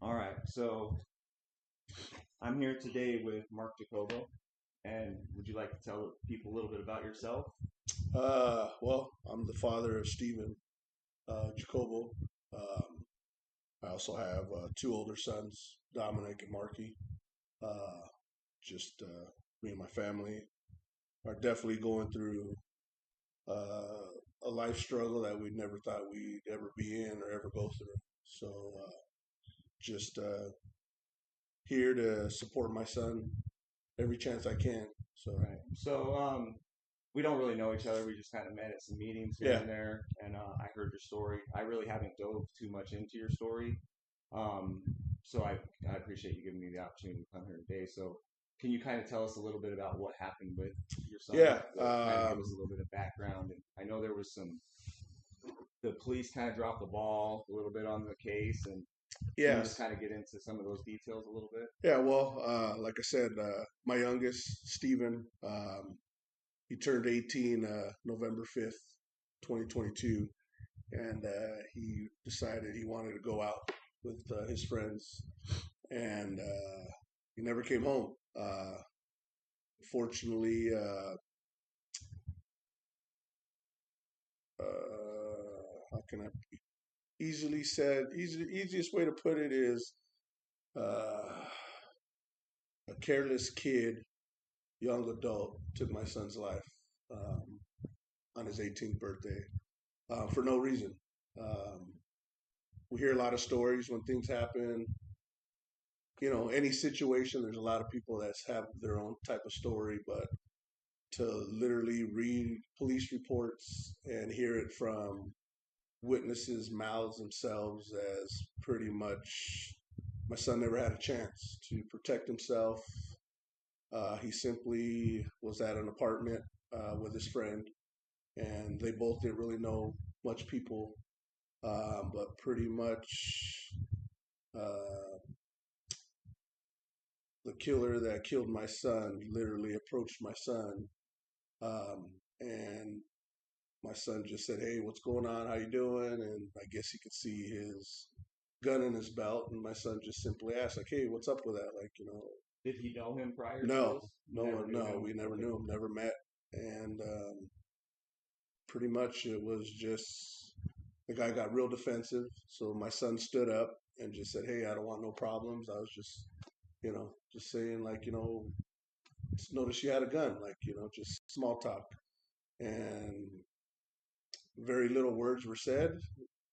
All right, so I'm here today with Mark Jacobo, and would you like to tell people a little bit about yourself? Well, I'm the father of Stephen Jacobo. Um, I also have two older sons, Dominic and Marky. Uh, just Me and my family are definitely going through uh, a life struggle that we never thought we'd ever be in or ever go through. So just here to support my son every chance I can. So Right. So we don't really know each other. We just kind of met at some meetings here yeah, and there, and I heard your story. I really haven't dove too much into your story, um, so I appreciate you giving me the opportunity to come here today. So can you kind of tell us a little bit about what happened with your son? yeah, Kind of give us a little bit of background. And I know there was the police kind of dropped the ball a little bit on the case, and can you just yes. kind of get into some of those details a little bit? Yeah, well, like I said, my youngest, Stephen, he turned 18 November 5th, 2022, and he decided he wanted to go out with his friends, and he never came home. Fortunately, how can I easiest way to put it is uh, a careless kid, young adult, took my son's life um, on his 18th birthday for no reason. Um, we hear a lot of stories when things happen. You know, any situation, there's a lot of people that have their own type of story, but to literally read police reports and hear it from witnesses' mouths themselves as pretty much my son never had a chance to protect himself. He simply was at an apartment with his friend, and they both didn't really know much people, but pretty much uh, the killer that killed my son literally approached my son, and my son just said, "Hey, what's going on? How you doing?" And I guess he could see his gun in his belt, and my son just simply asked, like, "Hey, what's up with that?" Like, Did he know him prior to no, this? You no never one, knew no, him? we never Okay. knew him, never met, and pretty much it was just the guy got real defensive. So my son stood up and just said, "Hey, I don't want no problems." I was just, just saying, like, notice you had a gun, like, just small talk. And very little words were said.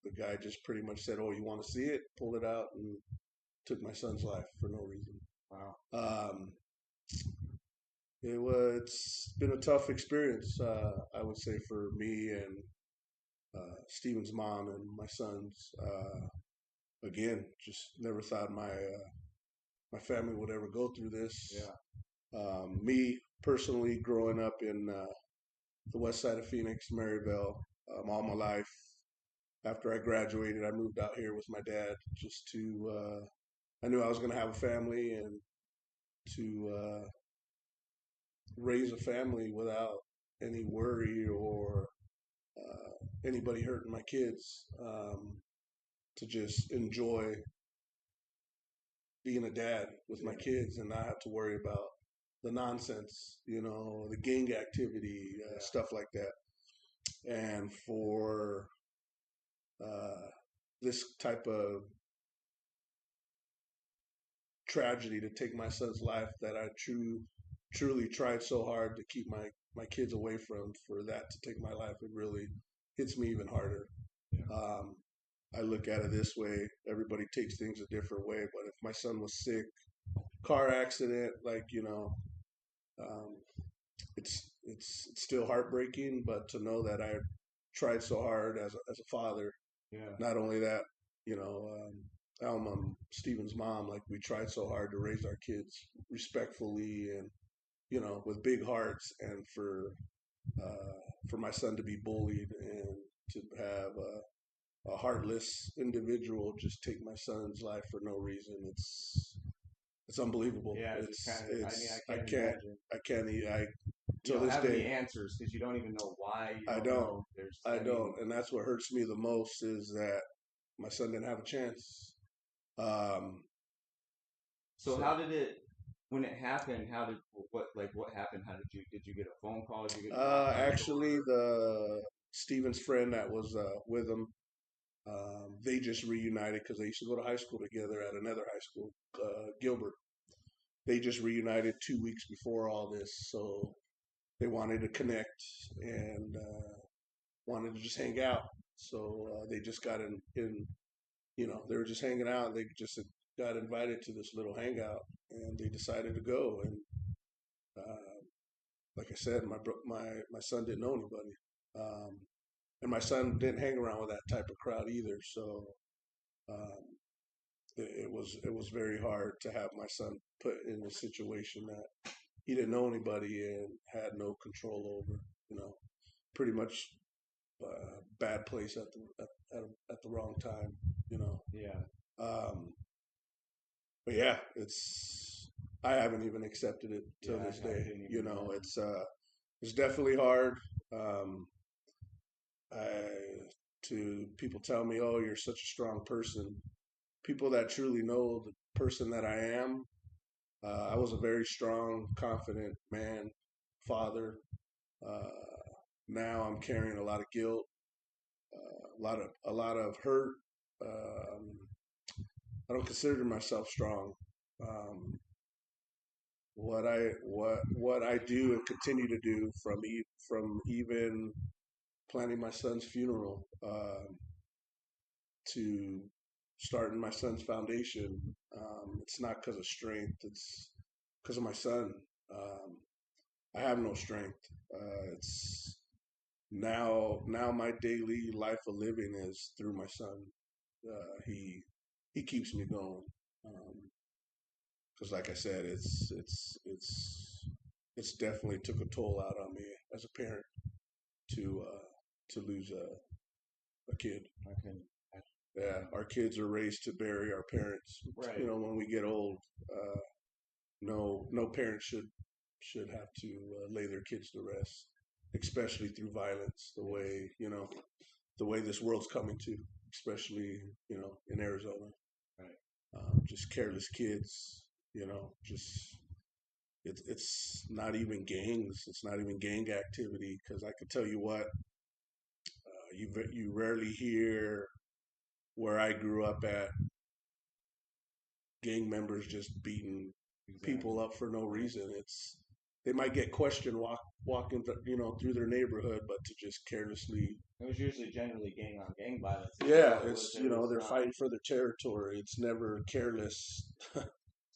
The guy just pretty much said, "Oh, you want to see it?" Pulled it out and took my son's life for no reason. Wow. Um, it's been a tough experience, I would say, for me and Steven's mom and my sons. Again, just never thought my family would ever go through this. Yeah. Me personally, growing up in the west side of Phoenix, Maryville, all my life. After I graduated, I moved out here with my dad just to. I knew I was going to have a family and to raise a family without any worry or anybody hurting my kids. To just enjoy being a dad with my Yeah. kids and not have to worry about the nonsense, the gang activity, Yeah. stuff like that. And for uh, this type of tragedy to take my son's life that I truly tried so hard to keep my kids away from, for that to take my life, it really hits me even harder. Yeah. Um, I look at it this way: everybody takes things a different way. But if my son was sick, car accident, like um, it's still heartbreaking. But to know that I tried so hard as a father, Yeah. not only that, you know, Steven's mom, like we tried so hard to raise our kids respectfully and with big hearts, and for my son to be bullied and to have a heartless individual just take my son's life for no reason, it's unbelievable. Yeah. Just It's kind of. I mean, I it's I can't can't imagine. I can't I You till don't this have any day answers because you don't even know why. You I don't don't know. There's. I I mean. don't, and that's what hurts me the most is that my son didn't have a chance. Um, So how so did it when it happened? How did what happened? How did you get a phone call? Did you get knocked on the actually, door? the Steven's friend that was with him, they just reunited because they used to go to high school together at another high school, Gilbert. They just reunited 2 weeks before all this, so they wanted to connect and wanted to just hang out. So they just got they were just hanging out. They just got invited to this little hangout, and they decided to go. And uh, like I said, my son didn't know anybody, and my son didn't hang around with that type of crowd either. So um, it was very hard to have my son put in a situation that he didn't know anybody and had no control over. Pretty much bad place at the wrong time. You know. Yeah, Um, but yeah, I haven't even accepted it till yeah. this I day. didn't even know. It's definitely hard. Um, I to people tell me, "Oh, you're such a strong person." People that truly know the person that I am, I was a very strong, confident man, father. Uh, Now I'm carrying a lot of guilt, a lot of hurt. Um, I don't consider myself strong. Um, what I do and continue to do from even planning my son's funeral to starting my son's foundation. It's not because of strength. It's because of my son. Um, I have no strength. It's now my daily life of living is through my son. He keeps me going. Because like I said, it's definitely took a toll out on me as a parent to lose a kid. I couldn't. Yeah, our kids are raised to bury our parents. Right. When we get old, no parent should have to lay their kids to rest, especially through violence. Yes. The way this world's coming to, especially in Arizona, Right. just careless kids. Just it's not even gangs. It's not even gang activity because I can tell you what, you rarely hear where I grew up at gang members just beating people Exactly. up for no Right. reason. They might get questioned walking through their neighborhood, but to just carelessly. It was usually generally gang on gang violence as Yeah, well. It was they're not. fighting for their territory. It's never a careless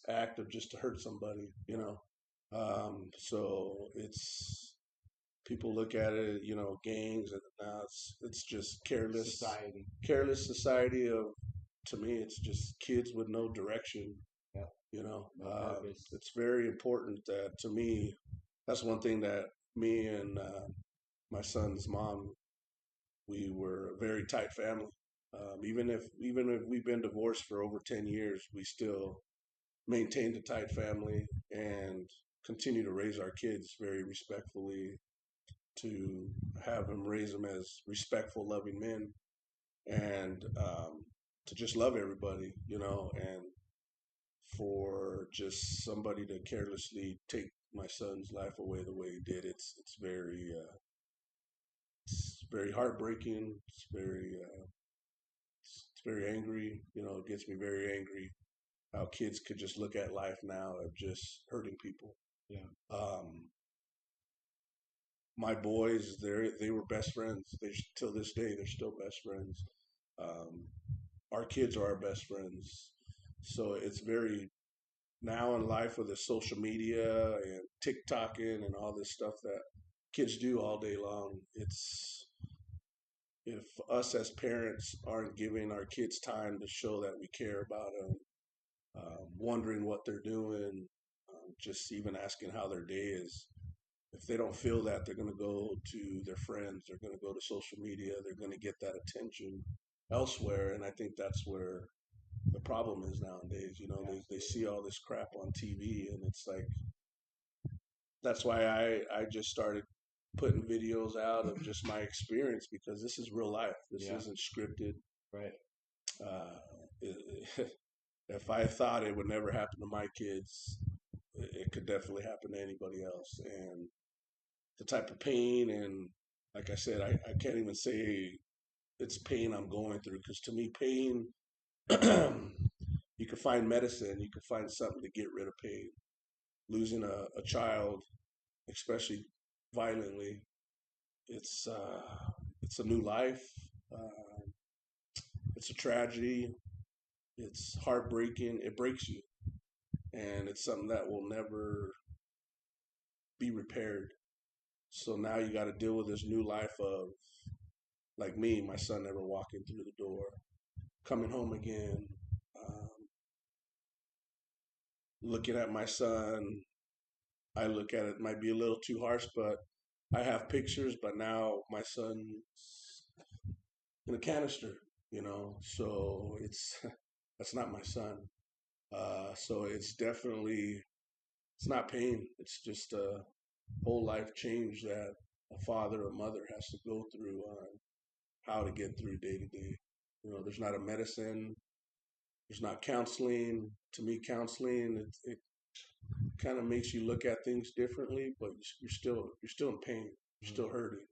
act of just to hurt somebody. So it's people look at it, gangs, and now it's just Society. careless society of. To me, it's just kids with no direction. Yep. No purpose. It's very important that to me, that's one thing that me and my son's mom, we were a very tight family. Even if we've been divorced for over 10 years, we still maintained a tight family and continue to raise our kids very respectfully. To have them raise them as respectful, loving men, and to just love everybody, and for just somebody to carelessly take my son's life away the way he did, it's very heartbreaking. It's very angry. It gets me very angry how kids could just look at life now of just hurting people. Yeah. Um, my boys, they were best friends. Till this day, they're still best friends. Um, our kids are our best friends. So it's very now in life with the social media and TikToking and all this stuff that kids do all day long. It's if us as parents aren't giving our kids time to show that we care about them, wondering what they're doing, just even asking how their day is. If they don't feel that, they're going to go to their friends. They're going to go to social media. They're going to get that attention elsewhere, and I think that's where the problem is nowadays. They Absolutely. see all this crap on TV, and it's like that's why I just started putting videos out of just my experience because this is real life. This Yeah. isn't scripted. Right. Uh, if I thought it would never happen to my kids, it could definitely happen to anybody else. And the type of pain, and like I said, I can't even say it's pain I'm going through, because to me, pain, you can find medicine, you can find something to get rid of pain. Losing a child, especially violently, it's a new life. Uh, it's a tragedy. It's heartbreaking. It breaks you, and it's something that will never be repaired. So now you got to deal with this new life of, like me, my son never walking through the door, coming home again, um, looking at my son. I look at it, might be a little too harsh, but I have pictures, but now my son's in a canister, so that's not my son. So it's definitely, it's not pain. It's just a whole life change that a father or mother has to go through on how to get through day to day. There's not a medicine. There's not counseling. To me, counseling, it kind of makes you look at things differently, but you're still in pain. You're still hurting.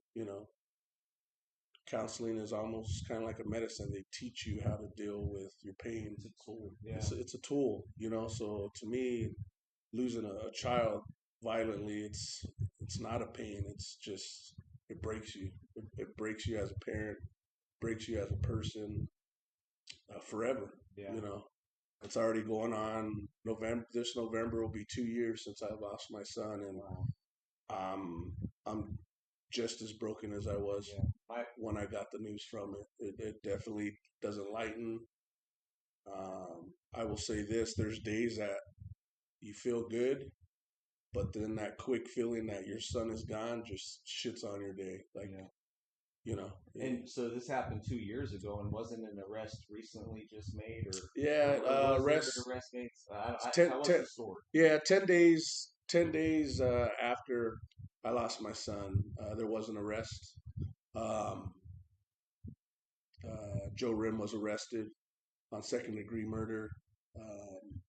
Counseling is almost kind of like a medicine. They teach you how to deal with your pain. It's a tool. Yeah. It's a tool. So to me, losing a child violently, it's not a pain. It's just, it breaks you. It breaks you as a parent, breaks you as a person, forever. Yeah. It's already going on. November, this November will be 2 years since I lost my son, and Wow. I'm just as broken as I was, Yeah. when I got the news from it. It definitely doesn't lighten. I will say this: there's days that you feel good, but then that quick feeling that your son is gone just shits on your day. Like, Yeah. you know, And so this happened 2 years ago, and wasn't an arrest recently just made, yeah, or was there an rest arrest made? ten, How was ten, the story? yeah, 10 days after I lost my son, there was an arrest. Um, Joe Rim was arrested on second degree murder. Um,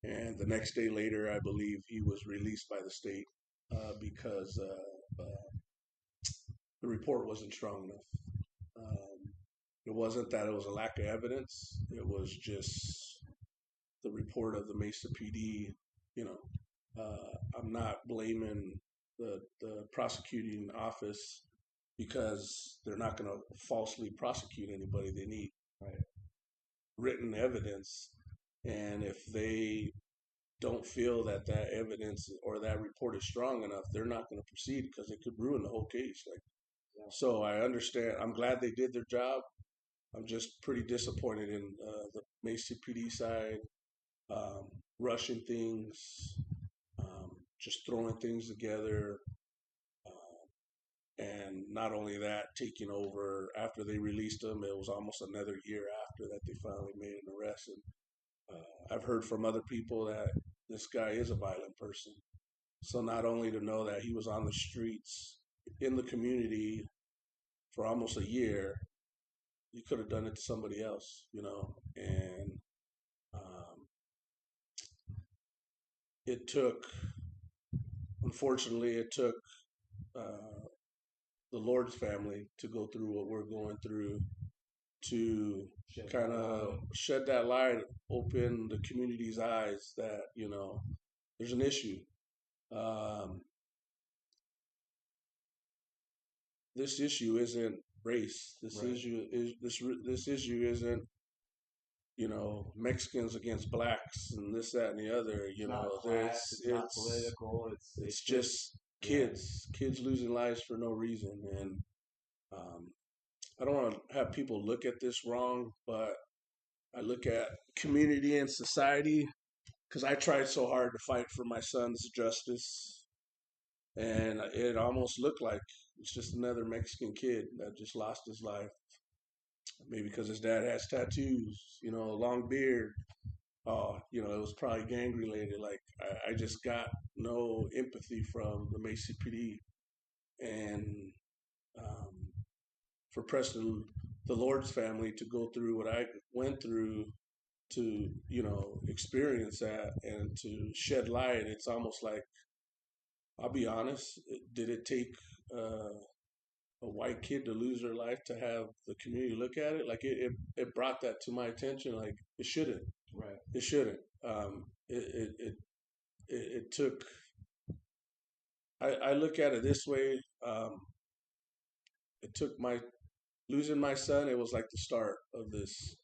and the next day later, I believe he was released by the state, because the report wasn't strong enough. Um, it wasn't that it was a lack of evidence. It was just the report of the Mesa PD. You know, I'm not blaming the prosecuting office, because they're not going to falsely prosecute anybody. They need Right. written evidence, and if they don't feel that that evidence or that report is strong enough, they're not going to proceed, because it could ruin the whole case. Like, Yeah. so I understand. I'm glad they did their job. I'm just pretty disappointed in the Mesa PD side, um, rushing things, just throwing things together, and not only that, taking over after they released them. It was almost another year after that they finally made an arrest. And I've heard from other people that this guy is a violent person. So not only to know that he was on the streets in the community for almost a year, you could have done it to somebody else, And um, it took, unfortunately, it took uh, the Lord's family to go through what we're going through, to Shed kind that light. of shed that light, open the community's eyes that, there's an issue. Um, this issue isn't race. This Right. issue is this issue isn't, Mexicans against blacks and this, that, and the other. It's not class. There's It's not political. It's it's just just yeah. kids losing lives for no reason. And um, I don't want to have people look at this wrong, but I look at community and society, because I tried so hard to fight for my son's justice, and it almost looked like it's just another Mexican kid that just lost his life. Maybe because his dad has tattoos, a long beard. Oh, it was probably gang related. Like, I just got no empathy from the Macy PD, and um, for Preston, the Lord's family, to go through what I went through. to experience that and to shed light. It's almost like, I'll be honest, did it take a white kid to lose their life to have the community look at it? Like it brought that to my attention. Like it shouldn't. Right. It shouldn't. It took. I look at it this way. It took my losing my son. It was like the start of this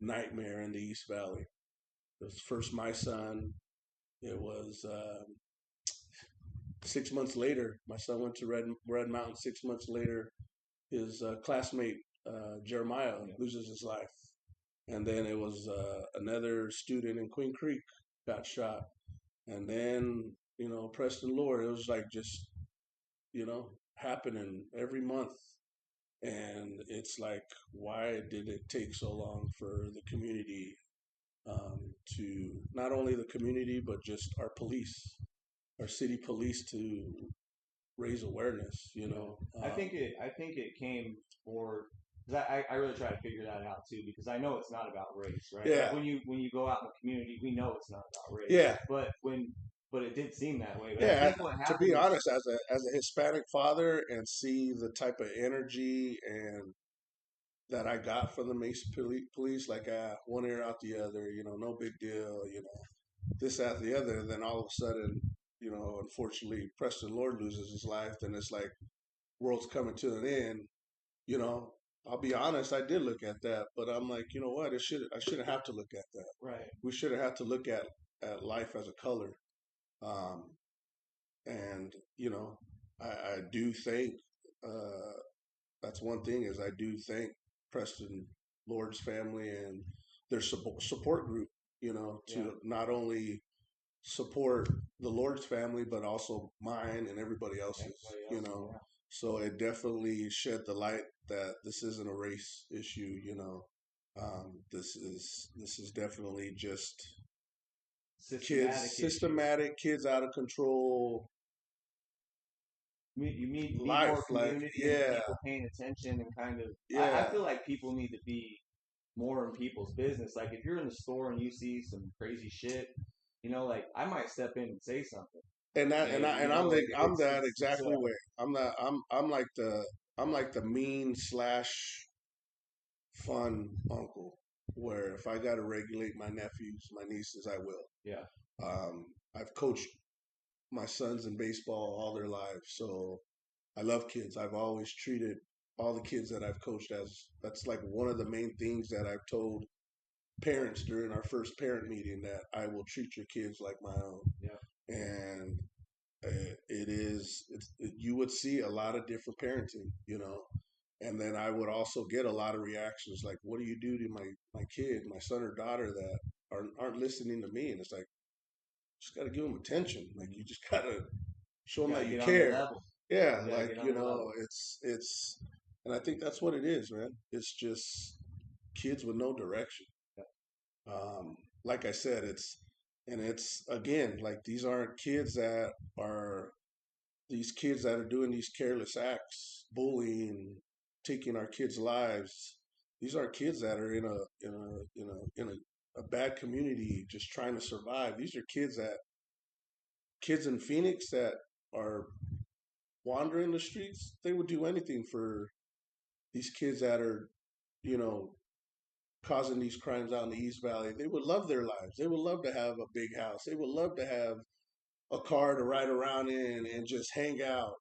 nightmare in the East Valley. It was first my son. It was 6 months later. My son went to Red Mountain. 6 months later, his classmate Jeremiah Yeah. loses his life, and then it was another student in Queen Creek got shot, and then Preston Lord. It was like just happening every month, and it's like, why did it take so long for the community to not only the community but just our police, our city police to raise awareness? Yeah. I think it came for because I really try to figure that out too because I know it's not about race, right? Like Yeah, when you go out in the community, we know it's not about race. yeah, But it did seem that way. But I yeah. think what To be happened is honest, as a Hispanic father, and see the type of energy and that I got from the Mesa police, like one ear out the other, no big deal, this, that, the other. And then all of a sudden, unfortunately, Preston Lord loses his life. Then it's like world's coming to an end. You know, I'll be honest, I did look at that, but I'm like, you know what? I shouldn't have to look at that. right. We shouldn't have to look at life as a color. Um, and I do think uh, that's one thing is I do thank Preston Lord's family and their support group. Yeah. To not only support the Lord's family, but also mine and everybody else's. Everybody else, yeah. So it definitely shed the light that this isn't a race issue. This is definitely just Systematic issue. kids out of control, You need life. more Like, community and yeah, people paying attention and kind of. I yeah. feel like people need to be more in people's business. Like if you're in the store and you see some crazy shit, like I might step in and say something. And that and I and I'm Like I'm it's that it's exactly way. I'm like the mean slash fun uncle, where if I got to regulate my nephews, my nieces, I will. yeah. I've coached my sons in baseball all their lives, so I love kids. I've always treated all the kids that I've coached as, that's like one of the main things that I've told parents during our first parent meeting, that I will treat your kids like my own. Yeah. And you would see a lot of different parenting. And then I would also get a lot of reactions like, what do you do to my kid, my son or daughter, that aren't listening to me? And it's like, just got to give them attention. Like, you just got to show them Got that to you get on their care. level. Yeah, You got to like, get on their level. and I think that's what it is, man. It's just kids with no direction. Yeah. Like I said, it's again, like, are these kids that are doing these careless acts, bullying, taking our kids' lives. These are kids that are in a bad community, just trying to survive. These are kids in Phoenix that are wandering the streets. They would do anything for these kids that are, you know, causing these crimes out in the East Valley. They would love their lives. They would love to have a big house. They would love to have a car to ride around in and just hang out.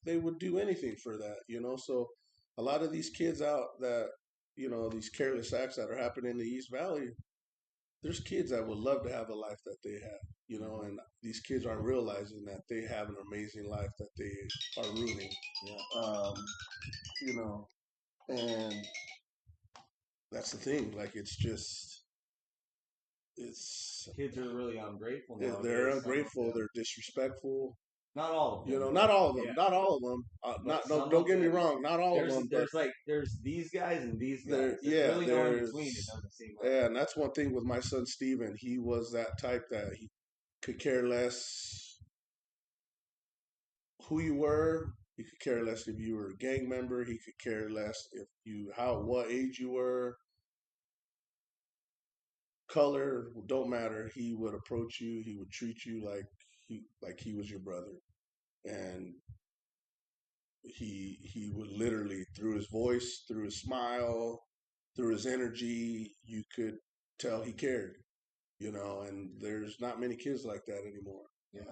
They would do anything for that. So a lot of these kids out that, these careless acts that are happening in the East Valley, there's kids that would love to have a life that they have. Hmm. And these kids aren't realizing that they have an amazing life that they are ruining. Yeah. Um, you know, and that's the thing. Like, it's Kids are really ungrateful they're nowadays. Some of ungrateful. them. They're disrespectful. Not all of them, Not but all of them. yeah. Not all of them. But Not no. some Don't of get me them. wrong. Not all of There's them. But there's like there's these guys and these guys. there, There's yeah, really no in between. It there's, doesn't seem like. yeah, and that's one thing with my son Steven. He was that type that he could care less who you were. He could care less if you were a gang member. He could care less if what age you were. color don't matter. He would approach you. He would treat you like he was your brother, and he would literally, through his voice, through his smile, through his energy, you could tell he cared. And there's not many kids like that anymore. Yeah.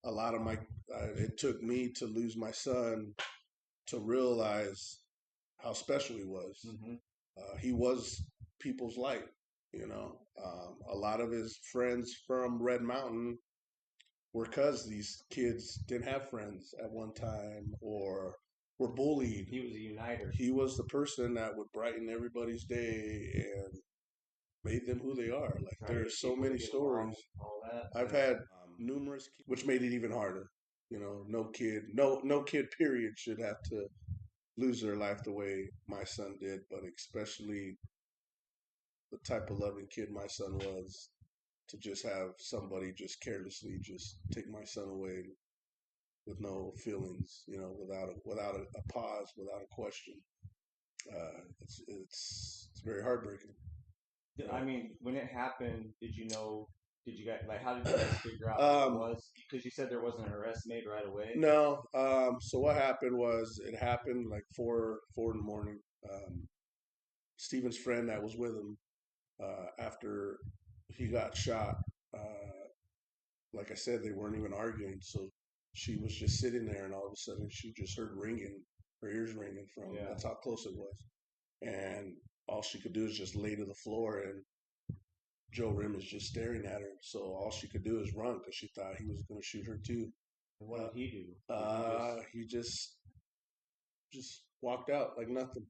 A lot of my it took me to lose my son to realize how special he was. Hmm. He was people's light. A lot of his friends from Red Mountain were because these kids didn't have friends at one time or were bullied. He was a uniter. He was the person that would brighten everybody's day and made them who they are. Like Try to there are get so people to many get along, stories. all that. I've Yeah. had numerous, which made it even harder. No kid, period, should have to lose their life the way my son did, but especially the type of loving kid my son was, to just have somebody just carelessly just take my son away with no feelings, without a pause, without a question. It's very heartbreaking. I mean, when it happened, did you know? Did you guys like? How did you guys figure out who it Um, was? Because you said there wasn't an arrest made right away. no. So what happened was it happened like four in the morning. Steven's friend that was with him after he got shot. Like I said, they weren't even arguing. So she was just sitting there, and all of a sudden she just heard ringing, her ears ringing from. Yeah. That's how close it was, and all she could do is just lay to the floor, and Joe Rim is just staring at her. So all she could do is run because she thought he was going to shoot her too. And what did he do? He just walked out like nothing.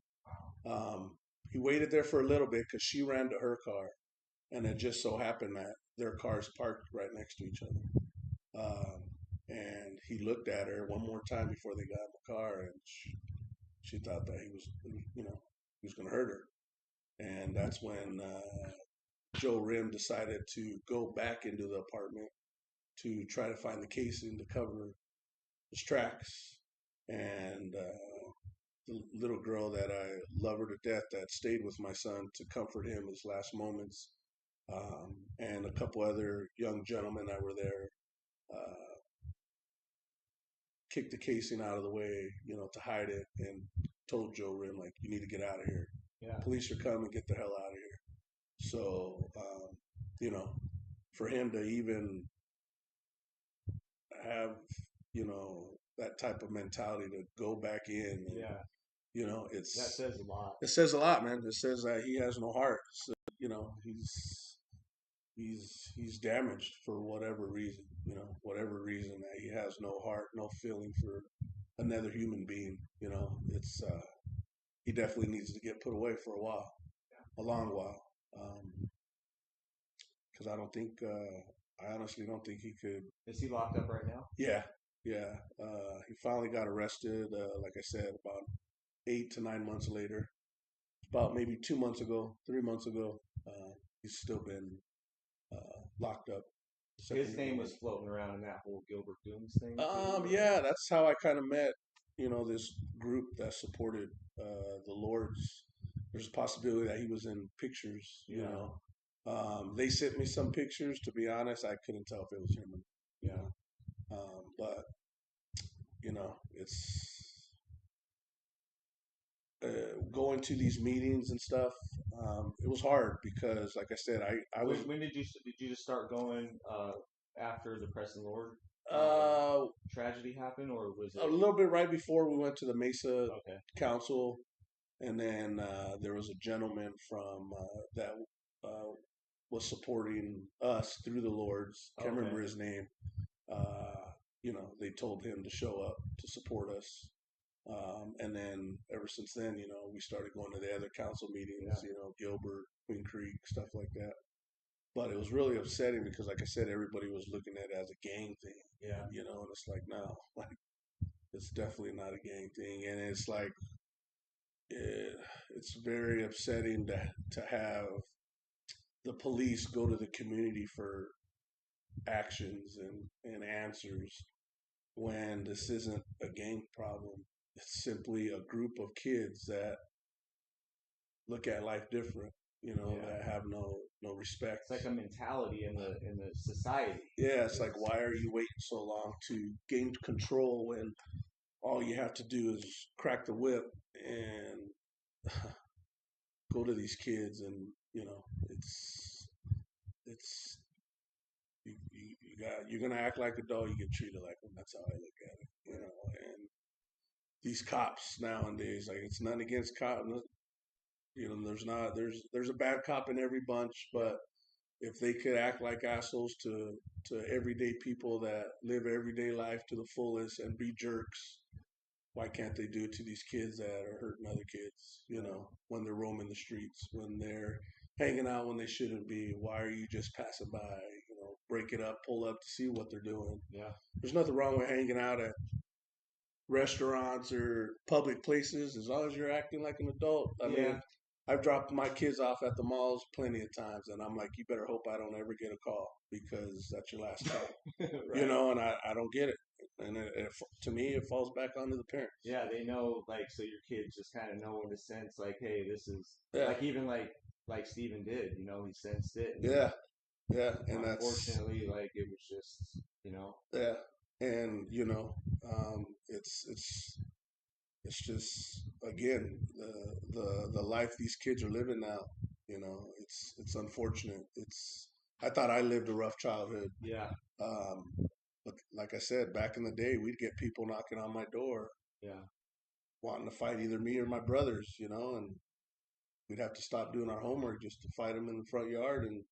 He waited there for a little bit because she ran to her car, and it just so happened that their cars parked right next to each other. Um, and he looked at her one more time before they got in the car, and she thought that he was going to hurt her. And that's when Joe Rim decided to go back into the apartment to try to find the casing to cover his tracks. And the little girl that I love her to death that stayed with my son to comfort him his last moments, and a couple other young gentlemen that were there, uh, kicked the casing out of the way, to hide it, and told Joe Rim, like, you need to get out of here. Yeah. Police are coming, get the hell out of here. So, you know, for him to even have, that type of mentality to go back in, and, Yeah. That it's says a lot. it says a lot, man. It says that he has no heart. So, he's damaged for whatever reason. Whatever reason that he has no heart, no feeling for another human being. It's he definitely needs to get put away for a while, a long while, because I honestly don't think he could. Is he locked up right now? Yeah, yeah. He finally got arrested. Like I said, about 8 to 9 months later. About maybe 2 months ago, 3 months ago. He's still been locked up. His name was floating around in that whole Gilbert Dooms thing too. Yeah, that's how I kind of met, this group that supported the Lords. There's a possibility that he was in pictures. Yeah. They sent me some pictures. To be honest, I couldn't tell if it was him. Yeah. But it's going to these meetings and stuff. It was hard because, like I said, I was When did you just start going after the Preston Lord uh, tragedy happened, or was a it little bit right before we went to the Mesa okay? Council. And then there was a gentleman from that uh, was supporting us through the Lords. Can't Okay. remember his name. They told him to show up to support us. And then ever since then, we started going to the other council meetings, Yeah. Gilbert, Queen Creek, stuff like that. But it was really upsetting because, like I said, everybody was looking at it as a gang thing. Yeah. And it's like, no, like, it's definitely not a gang thing. And it's like, it's very upsetting to have the police go to the community for actions and answers when this isn't a gang problem. It's simply a group of kids that look at life different. Yeah. that have no respect. It's like a mentality in the society. Yeah, it's like, Is why are you waiting so long to gain control when all you have to do is crack the whip and go to these kids, and it's you're gonna act like a dog, you get treated like one. That's how I look at it, And these cops nowadays, like, it's nothing against cops, there's a bad cop in every bunch, yeah, but if they could act like assholes to everyday people that live everyday life to the fullest and be jerks, why can't they do it to these kids that are hurting other kids? right. When they're roaming the streets, when they're hanging out when they shouldn't be. Why are you just passing by? Break it up, pull up to see what they're doing. Yeah, There's nothing wrong with hanging out at restaurants or public places as long as you're acting like an adult. I yeah, mean, I've dropped my kids off at the malls plenty of times, and I'm like, you better hope I don't ever get a call because that's your last call. right. And I don't get it. And to me, it falls back onto the parents. Yeah, they know, like, so your kids just kind of know in a sense, like, hey, this is Yeah, like even like Steven did, he sensed it, and yeah, yeah, and that's unfortunately, like it was just, yeah, and it's just, again, the life these kids are living now. It's unfortunate. I thought I lived a rough childhood. yeah, Um, but like I said, back in the day, we'd get people knocking on my door yeah, wanting to fight either me or my brothers, and we'd have to stop doing our homework just to fight them in the front yard. And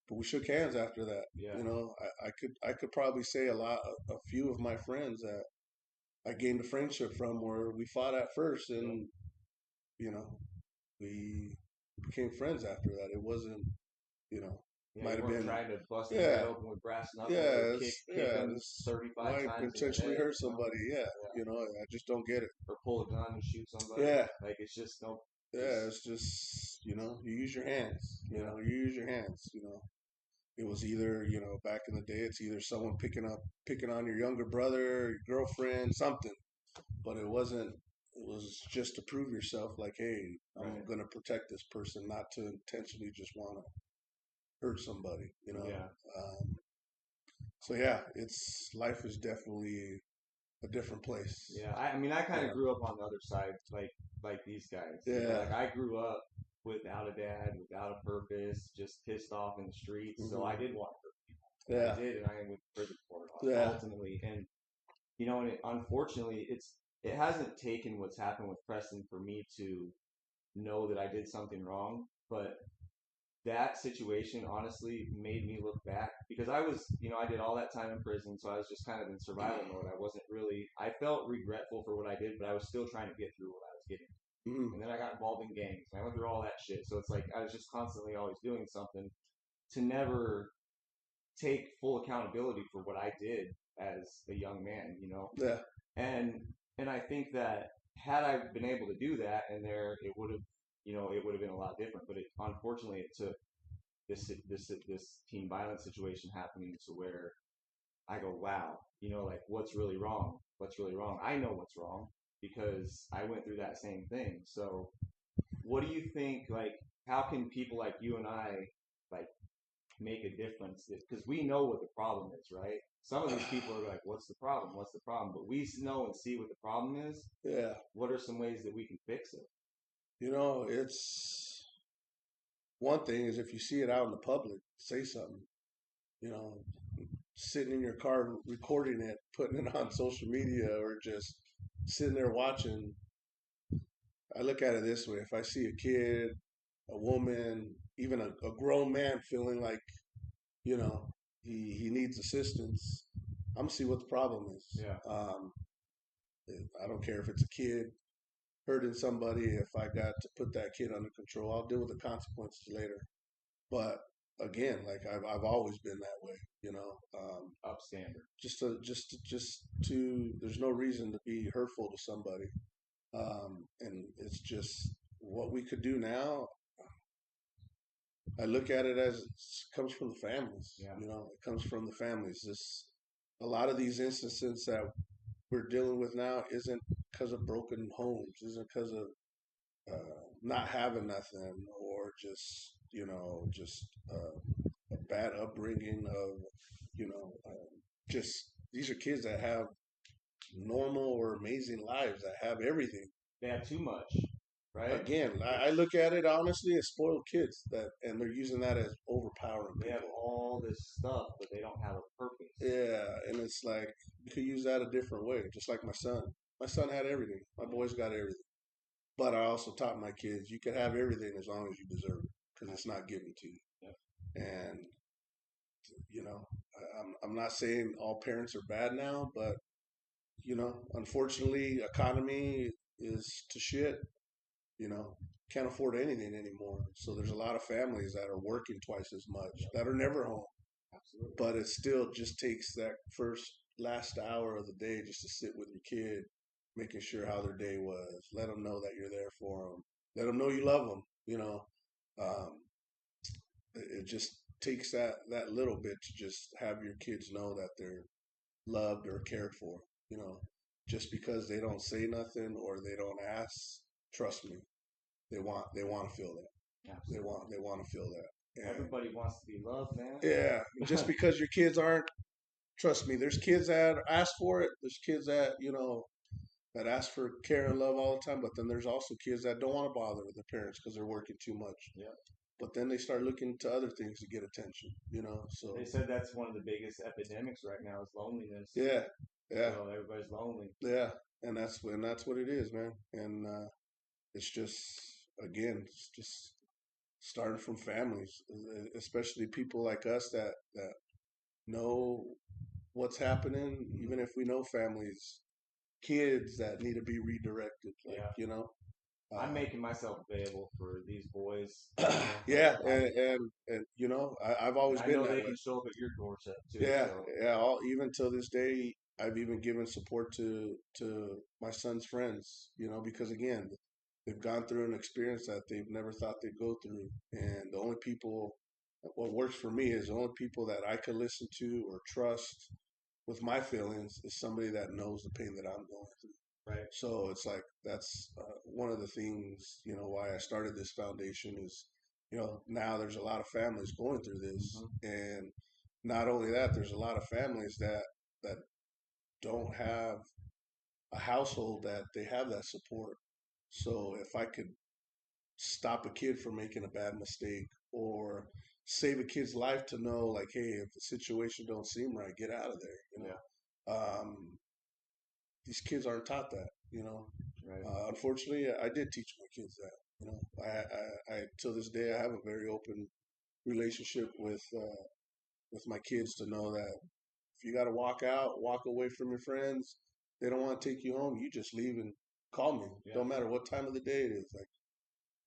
but we shook hands after that. yeah, I could probably say a few of my friends that I gained a friendship from where we fought at first, yeah. and you know we became friends after that. It wasn't, you know, Yeah, might you have weren't been, trying to bust their head yeah, open with brass knuckles or yeah, kick them this 35 might times in the potentially head, hurt somebody. Yeah, I just don't get it. or pull a gun and shoot somebody. Yeah, Like it's just no, yeah, just it's just, you use your hands. yeah, You use your hands. It was either, back in the day, it's either someone picking on your younger brother, your girlfriend, something. But it wasn't. It was just to prove yourself, like, hey, I'm right, gonna protect this person, not to intentionally just want to hurt somebody. yeah, So yeah, it's life is definitely a different place. yeah. I mean, I kind of Yeah, grew up on the other side, like these guys. Like yeah, I grew up without a dad, without a purpose, just pissed off in the streets. So I hmm, did want to hurt people, and I yeah, did, and I went to prison for it yeah. ultimately. And and unfortunately, it hasn't taken what's happened with Preston for me to know that I did something wrong, but that situation honestly made me look back because I was, I did all that time in prison, so I was just kind of in survival mode. I wasn't really, I felt regretful for what I did, but I was still trying to get through what I was getting. Mm, And then I got involved in gangs, and I went through all that shit. So it's like I was just constantly always doing something to never take full accountability for what I did as a young man. yeah, And and I think that had I been able to do that, and it would have, it would have been a lot different. But unfortunately, it took this teen violence situation happening to where I go, wow, like what's really wrong? What's really wrong? I know what's wrong because I went through that same thing. So what do you think? Like, how can people like you and I like make a difference? Because we know what the problem is, right? Some of these people are like, what's the problem? What's the problem? But we know and see what the problem is. yeah. What are some ways that we can fix it? It's one thing is if you see it out in the public, say something. You know, Sitting in your car recording it, putting it on social media, or just sitting there watching. I look at it this way: if I see a kid, a woman, even a grown man feeling like, you know he needs assistance, I'm gonna see what the problem is. Yeah, I don't care if it's a kid hurting somebody. If I got to put that kid under control, I'll deal with the consequences later. But again, like I've always been that way. upstander. Just to there's no reason to be hurtful to somebody. And it's just what we could do now. I look at it as it comes from the families. Yeah, It comes from the families. This A lot of these instances that we're dealing with now isn't because of broken homes, isn't because of not having nothing, or just just a bad upbringing of just these are kids that have normal or amazing lives that have everything. They have too much, right? Again, I It's look at it honestly as spoiled kids that, and they're using that as overpowering they have people. all this stuff, but they don't have a purpose. Yeah, and it's like you could use that a different way, just like my son. My son had everything. My boys got everything. But I also taught my kids you can have everything as long as you deserve it because it's not given to you. Yep. And I'm not saying all parents are bad now, but unfortunately, economy is to shit. You know, can't afford anything anymore. So there's a lot of families that are working twice as much Yep. that are never home. Absolutely. But it still just takes that first last hour of the day just to sit with your kid, making sure how their day was. Let them know that you're there for them. Let them know you love them. Um, it just takes that little bit to just have your kids know that they're loved or cared for. You know, just because they don't say nothing or they don't ask, trust me, they want to feel that. They Absolutely. want they want to feel that. And Everybody wants to be loved, man. yeah, just because your kids aren't, trust me, there's kids that ask for it. There's kids that that ask for care and love all the time. But then there's also kids that don't want to bother with their parents because they're working too much. Yeah. But then they start looking to other things to get attention. They So said that's one of the biggest epidemics right now is loneliness. yeah, yeah, So everybody's lonely. yeah, and that's what it is, man. And it's just again, it's just starting from families, especially people like us that know what's happening, even if we know families, kids that need to be redirected, like, Yeah. I'm uh, making myself available for these boys. yeah, and I've And always I been know that they way. can show up at your doorstep too. Yeah, So yeah. Even till this day, I've even given support to my son's friends, because again, they've gone through an experience that they've never thought they'd go through, and the only people, what works for me is the only people that I can listen to or trust with my feelings is somebody that knows the pain that I'm going through. right. So it's like that's one of the things, why I started this foundation is, now there's a lot of families going through this, Hmm. and not only that, there's a lot of families that don't have a household that they have that support. So if I could stop a kid from making a bad mistake or save a kid's life to know, like, hey, if the situation don't seem right, get out of there. Yeah. These kids aren't taught that. Right. Unfortunately, I did teach my kids that. I till this day I have a very open relationship with my kids to know that if you got to walk out, walk away from your friends, they don't want to take you home. You just leave and call me. Yeah. Don't matter what time of the day it is. Like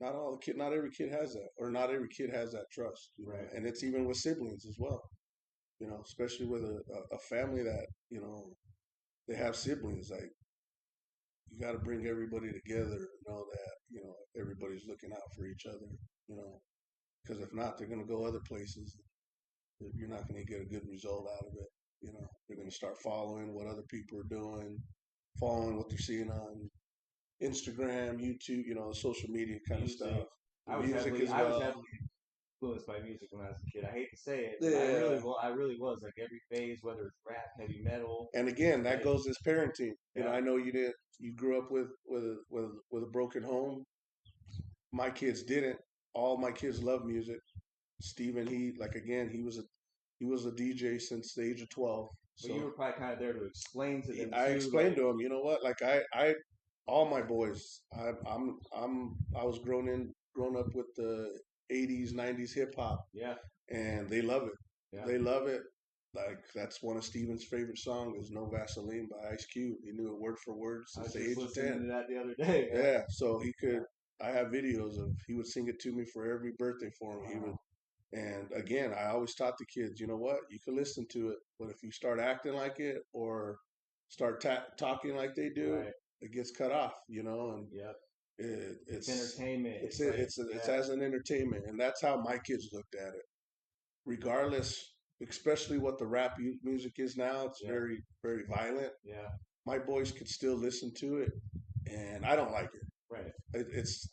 not every kid has that, or not every kid has that trust. Right. And it's even with siblings as well. Especially with a family that they have siblings. Like you got to bring everybody together and know that everybody's looking out for each other. You know, because if not, they're going to go other places. You're not going to get a good result out of it. They're going to start following what other people are doing, following what they're seeing on Instagram, YouTube, social media kind of Music. stuff. The music as I was well. heavily influenced by music when I was a kid. I hate to say it, but Yeah. I really was. Like every phase, whether it's rap, heavy metal, And again, that like goes as parenting. yeah, I know you grew up with a broken home. My kids didn't. All my kids love music. Steven, he was a DJ since the age of 12. but you So were probably kind of there to explain to them I too, explained like to him, you know what? Like all my boys, I was grown up with the '80s, '90s hip hop, yeah, and they love it. yeah. They love it. Like that's one of Steven's favorite songs is "No Vaseline" by Ice Cube. He knew it word for word I since was the just age of listening 10. to that the other day, man. Yeah, so he Yeah, could. I have videos of he would sing it to me for every birthday for him. He would, wow, and again, I always taught the kids, you know what? You can listen to it, but if you start acting like it or start talking like they do, right, it gets cut off. And yep. it, It's it's entertainment. it's It's like it's yeah, as an entertainment, and that's how my kids looked at it. Regardless, especially what the rap music is now, it's yeah, very very violent. yeah. My boys could still listen to it, and I don't like it. Right.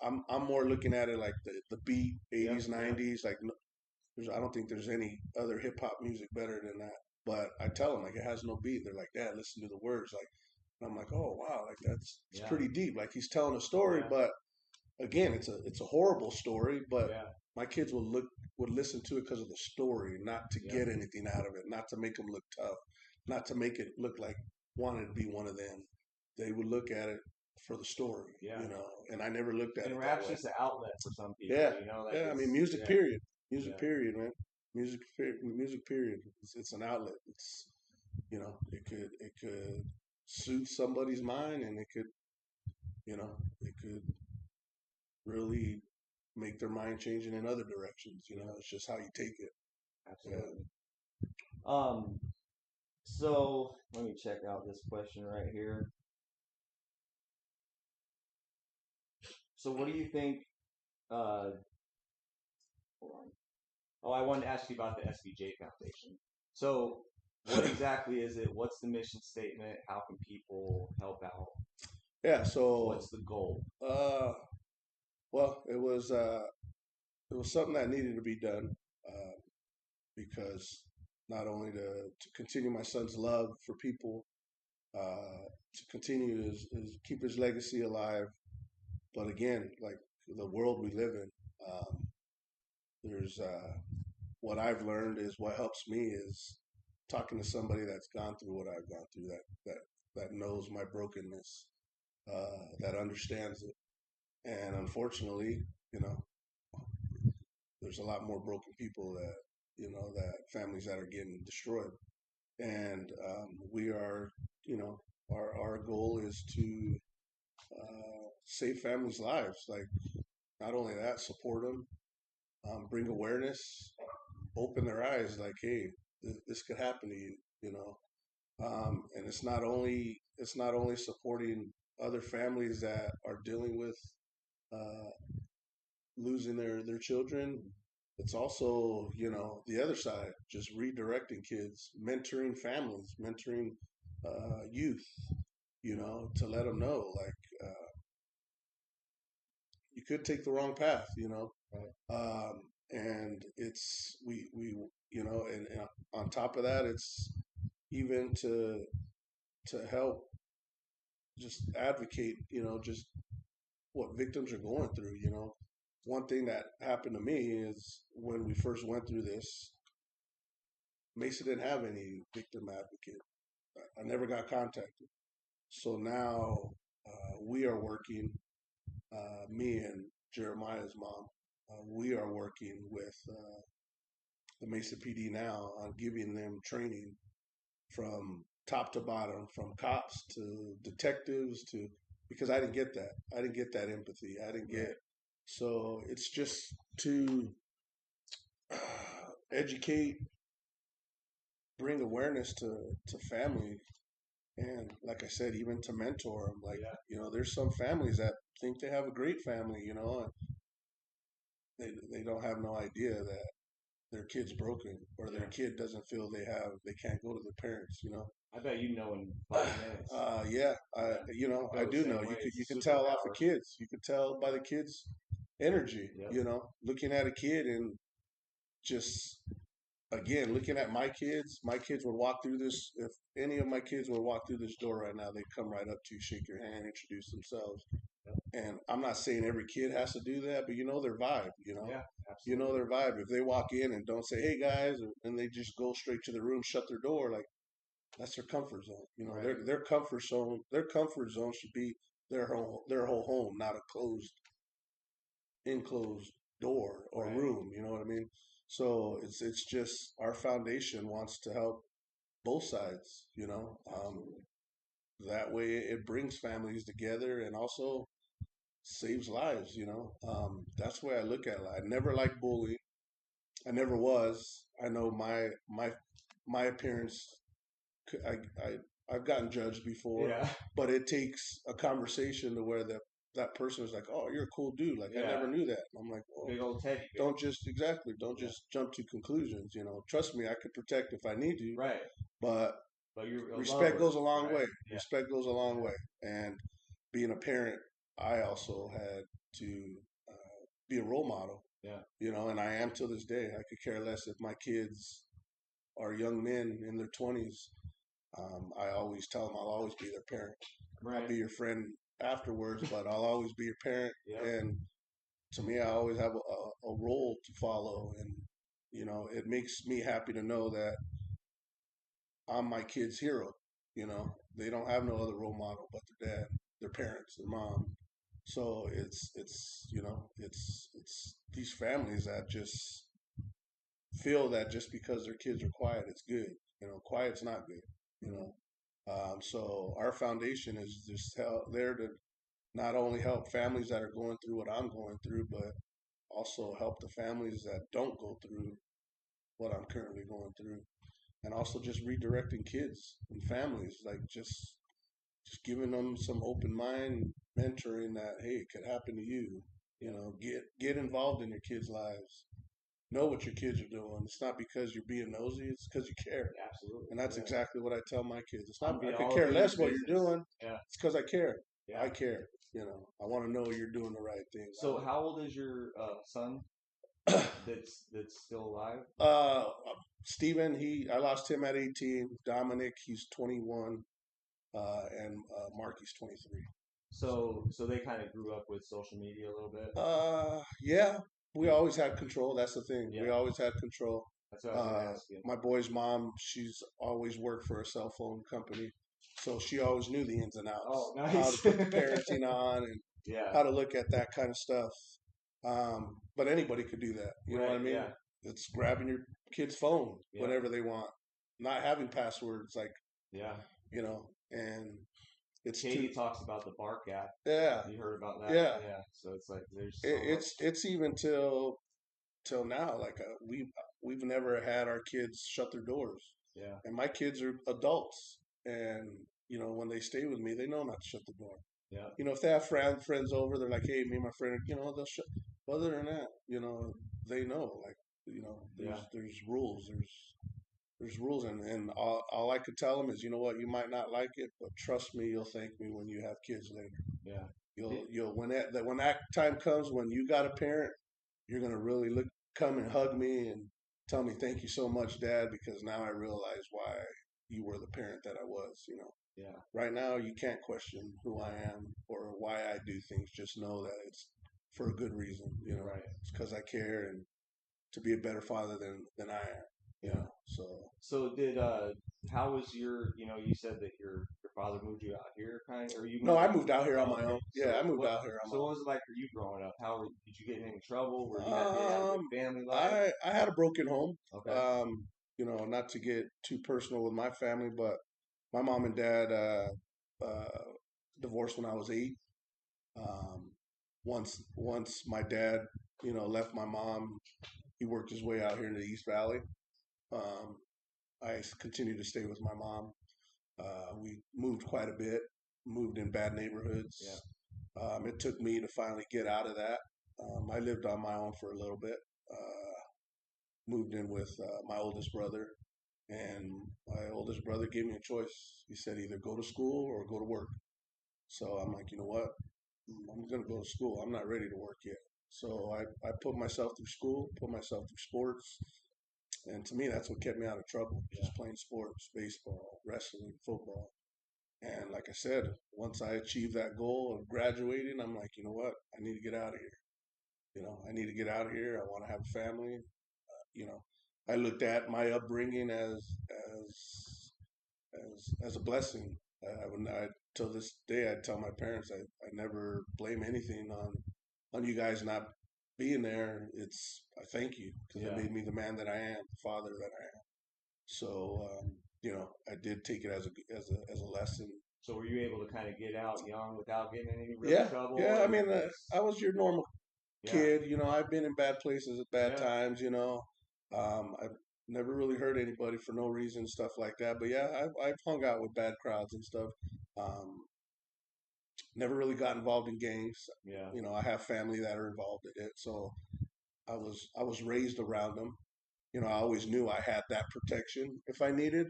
I'm more looking at it like the beat, Yep. 80s, Yep. 90s. Like I don't think there's any other hip hop music better than that. But I tell them like it has no beat. They're like, Dad, listen to the words. Like, and I'm like, oh wow, like it's Yeah. pretty deep. Like he's telling a story, Yeah. but again, it's a horrible story. But Yeah. my kids would listen to it because of the story, not to Yep. get anything out of it, not to make them look tough, not to make it look like wanted to be one of them. They would look at it for the story, Yeah. and I never looked at And it that rap's way. just an outlet for some people, Yeah, like yeah. I mean, it's, music. yeah, Period. Music. yeah, Period, man. Music. Music. Period. It's an outlet. It could soothe somebody's mind, and it could really make their mind changing in other directions. It's just how you take it. Yeah. absolutely. Um, so let me check out this question right here. So what do you think, uh, hold on. Oh, I wanted to ask you about the SBJ Foundation. So what exactly is it? What's the mission statement? How can people help out? Yeah. So, What's the goal? uh, well, it was something that needed to be done because not only to continue my son's love for people, to continue is keep his legacy alive, but again, like the world we live in, there's what I've learned is what helps me is talking to somebody that's gone through what I've gone through, that knows my brokenness, that understands it. And unfortunately, you know, there's a lot more broken people that families that are getting destroyed. And we are, you know, our goal is to save families' lives. Like not only that, support them, bring awareness, open their eyes. Like, hey, this could happen to you. And it's not only supporting other families that are dealing with uh, losing their children. It's also the other side, just redirecting kids, mentoring families, mentoring youth. To let them know like you could take the wrong path. Right. And it's we and on top of that, it's even to help just advocate, just what victims are going through. One thing that happened to me is when we first went through this, Mesa didn't have any victim advocate. I never got contacted. So now we are working, me and Jeremiah's mom, we are working with the Mesa PD now on giving them training from top to bottom, from cops to detectives to because I didn't get that. I didn't get that empathy. I didn't Right. get so it's just to educate, bring awareness to family, and like I said, even to mentor them. Like Yeah. there's some families that think they have a great family, and they don't have no idea that their kid's broken or their Yeah. kid doesn't feel they can't go to their parents. I bet you know in 5 minutes. Yeah, Yeah. I I feel the do know. same You way. could It's you a can tell off of superpower. kids. You can tell by the kids' energy. Yep. Looking at a kid and just again looking at my kids. My kids would walk through this. If any of my kids would walk through this door right now, they'd come right up to you, shake your hand, introduce themselves. Yep. And I'm not saying every kid has to do that, but you know their vibe. Yeah. You know Absolutely. their vibe. If they walk in and don't say, "Hey guys," and they just go straight to the room, shut their door, like that's their comfort zone. Right. Their comfort zone should be their whole home, not a enclosed door or Right. room. You know what I mean? So it's just our foundation wants to help both sides. Absolutely. That way it brings families together and also saves lives. That's the way I look at it. I never liked bullying. I never was. I know my appearance I I've gotten judged before, Yeah. but it takes a conversation to where that person is like, "Oh, you're a cool dude. Like I never Yeah. knew that." And I'm like, "Well, Big old teddy bear. don't Yeah. just jump to conclusions. Trust me, I could protect if I need to, Right. but But you're a respect lover, goes a long right? way. Yeah. Respect goes a long Yeah. way, and being a parent." I also had to be a role model, Yeah. and I am till this day. I could care less if my kids are young men in their 20s. I always tell them I'll always be their parent. I'll Right. be your friend afterwards, but I'll always be your parent. Yep. And to me, I always have a role to follow. And, it makes me happy to know that I'm my kid's hero. They don't have no other role model but their dad, their parents, their mom. So it's these families that just feel that just because their kids are quiet, it's good. Quiet's not good. You know, so our foundation is just there to not only help families that are going through what I'm going through, but also help the families that don't go through what I'm currently going through, and also just redirecting kids and families, like just giving them some open mind mentoring that hey, it could happen to you. Get involved in your kids' lives. Know what your kids are doing. It's not because you're being nosy, it's because you care. Absolutely. And that's Yeah. exactly what I tell my kids. It's not I'm be I could all up care in your less what you're business. doing. Yeah. It's because I care. I Yeah. care. I want to know you're doing the right thing. So how old is your son that's still alive? uh, Steven, I lost him at 18. Dominic, he's 21, and Mark, he's 23. So they kind of grew up with social media a little bit. Yeah, we always had control. That's the thing. We Yeah. always had control. That's what I was gonna ask you. My boy's mom, she's always worked for a cell phone company, so she always knew the ins and Oh, outs, how to nice. put the parenting on, and Yeah. how to look at that kind of stuff. But anybody could do that. You know what I Right. mean? Yeah. It's grabbing your kid's phone Yeah. whenever they want, not having passwords, like Yeah. and it's too. Katie talks about the Bark app. Yeah, You heard about that? yeah. Yeah. So it's like there's It, so much. it's even till now. Like we've never had our kids shut their doors, Yeah. and my kids are adults, and when they stay with me, they know not to shut the door. Yeah. If they have friends over, they're like, "Hey, me and my friend," they'll shut. Other than that, they know, like, Yeah. there's rules, there's rules, and all I could tell them is, you might not like it, but trust me, you'll thank me when you have kids later. Yeah. You'll when that time comes when you got a parent, you're gonna really come and hug me and tell me thank you so much, Dad, because now I realize why you were the parent that I was. Yeah. Right now you can't question who I am or why I do things. Just know that it's for a good reason. Right. It's because I care and to be a better father than I am. Yeah. So So did how was you said that your father moved you out here kind of, or you no, moved I out. moved out here on Oh, my okay. own. Yeah, I moved What out here on my so what was it like for you growing up? Did you get in any trouble? Were you had a own. good family life? I had a broken home. Okay. Not to get too personal with my family, but my mom and dad divorced when I was 8. Um, once my dad, left my mom, he worked his way out here in the East Valley. Um, I continued to stay with my mom. We moved quite a bit, moved in bad Yeah. neighborhoods. It took me to finally get out of that. I lived on my own for a little bit. Moved in with my oldest brother, and my oldest brother gave me a choice. He said either go to school or go to work. So I'm like, you know what? I'm going to go to school. I'm not ready to work yet. So I put myself through school, put myself through sports. And to me, that's what kept me out of trouble, Yeah. just playing sports, baseball, wrestling, football. And like I said, once I achieved that goal of graduating, I'm like, you know what? I need to get out of here. I need to get out of here. I want to have a family. You know, I looked at my upbringing as a blessing. Till this day, I tell my parents I never blame anything on you guys not being there. I thank you because it Yeah. made me the man that I am, the father that I am. So I did take it as a lesson. So were you able to kind of get out young without getting in any real Yeah, trouble, yeah. I or mean, I just was your normal yeah, kid. I've been in bad places at bad yeah, times. I've never really hurt anybody for no reason, stuff like that. But yeah, I've hung out with bad crowds and stuff. Um, Never really got involved in gangs. yeah, I have family that are involved in it, so I was raised around them. I always knew I had that protection if I needed,